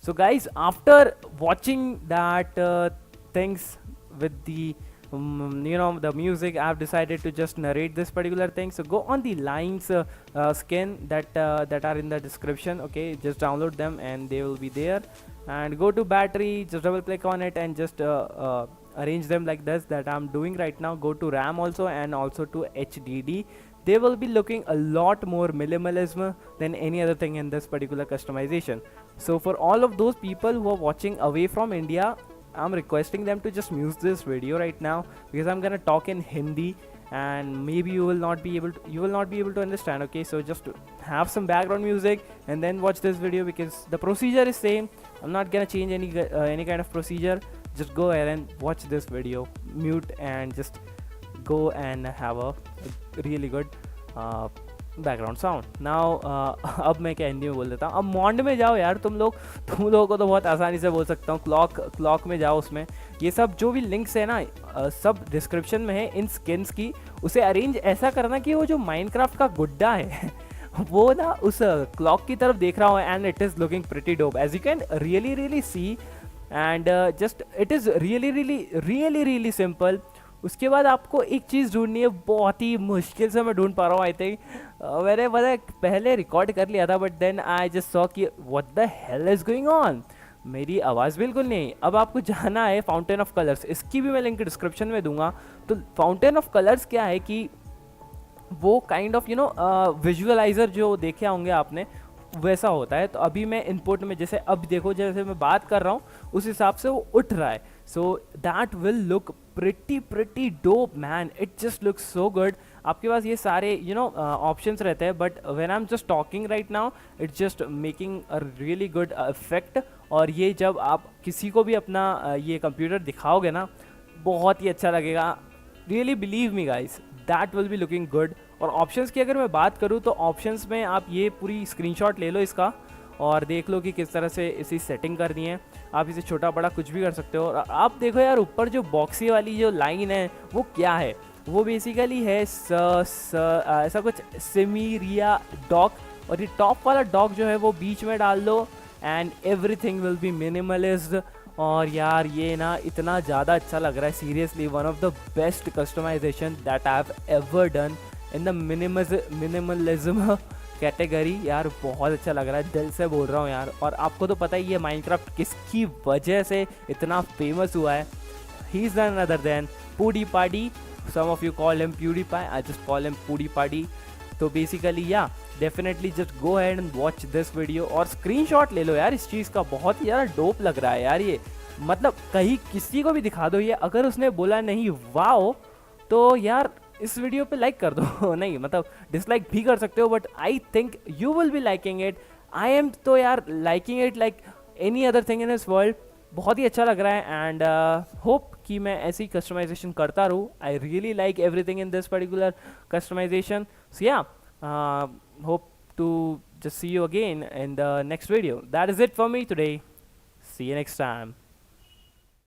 So guys, after watching that things with the the music, I've decided to just narrate this particular thing. So go on the lines skin that are in the description. Okay, just download them and they will be there. And go to battery, just double click on it and just arrange them like this that I'm doing right now. Go to RAM also and also to HDD. They will be looking a lot more minimalism than any other thing in this particular customization. So for all of those people who are watching away from India, I'm requesting them to just mute this video right now, because I'm gonna talk in Hindi and maybe you will not be able to understand. Okay, so just have some background music and then watch this video, because the procedure is same. I'm not gonna change any kind of procedure. Just go ahead and watch this video, mute and just go and have a really good background sound now. अब मैं क्या हिंदी में बोल देता हूँ। अब मॉन्ड में जाओ यार तुम लोगों को तो बहुत आसानी से बोल सकता हूँ। क्लॉक में जाओ, उसमें ये सब जो भी लिंक्स है ना सब डिस्क्रिप्शन में है इन स्किन्स की। उसे अरेंज ऐसा करना कि वो जो माइनक्राफ्ट का गुड्डा है वो ना उस क्लॉक की तरफ देख रहा हो, and it is looking pretty dope as you can really see. And just it is really simple. उसके बाद आपको एक चीज़ ढूंढनी है, बहुत ही मुश्किल से मैं ढूंढ पा रहा हूँ। आई थिंक मैंने पहले रिकॉर्ड कर लिया था, but then I just saw कि what the hell is going on. मेरी आवाज़ बिल्कुल नहीं। अब आपको जाना है फाउंटेन ऑफ कलर्स, इसकी भी मैं लिंक डिस्क्रिप्शन में दूंगा। तो फाउंटेन ऑफ कलर्स क्या है कि वो काइंड ऑफ विजुअलाइजर जो देखे होंगे आपने, वैसा होता है। तो अभी मैं इनपुट में जैसे अब देखो, जैसे मैं बात कर रहा हूँ उस हिसाब से वो उठ रहा है। So that will look pretty dope man, it just looks so good। आपके पास ये सारे ऑप्शंस रहते हैं, but when I am just talking right now it's just making a really good effect. और ये जब आप किसी को भी अपना ये कंप्यूटर दिखाओगे ना, बहुत ही अच्छा लगेगा। Really believe me guys, that will be looking good. और ऑप्शंस की अगर मैं बात करूँ तो ऑप्शंस में आप ये पूरी स्क्रीनशॉट ले लो इसका और देख लो कि किस तरह से इसी सेटिंग करनी है। आप इसे छोटा बड़ा कुछ भी कर सकते हो। और आप देखो यार, ऊपर जो बॉक्सी वाली जो लाइन है वो क्या है, वो बेसिकली है ऐसा कुछ सिमीरिया डॉग, और ये टॉप वाला डॉग जो है वो बीच में डाल दो एंड एवरीथिंग विल बी मिनिमलिज्ड। और यार ये ना इतना ज़्यादा अच्छा लग रहा है, seriously one of the best customization that I have ever done in the minimalism category. यार बहुत अच्छा लग रहा है, दिल से बोल रहा हूँ यार। और आपको तो पता ही है माइनक्राफ्ट किसकी वजह से इतना फेमस हुआ है। He is none other than PewDiePie। Some of you call him PewDiePie, I just call him PewDiePie। तो बेसिकली या definitely just go ahead and watch this video और स्क्रीनशॉट ले लो यार इस चीज़ का। बहुत ही ज़्यादा डोप लग रहा है यार ये, मतलब कहीं किसी को भी दिखा दो ये, अगर उसने बोला नहीं वाओ तो यार इस वीडियो पे लाइक कर दो नहीं मतलब डिसलाइक भी कर सकते हो, but I think you will be liking it. I am तो यार liking it like any other thing in this world. बहुत ही अच्छा लग रहा है एंड होप कि मैं ऐसी कस्टमाइजेशन करता रहूँ। I really like everything in this particular customization. So yeah hope to just see you again in the next video. That is it for me today. See you next time.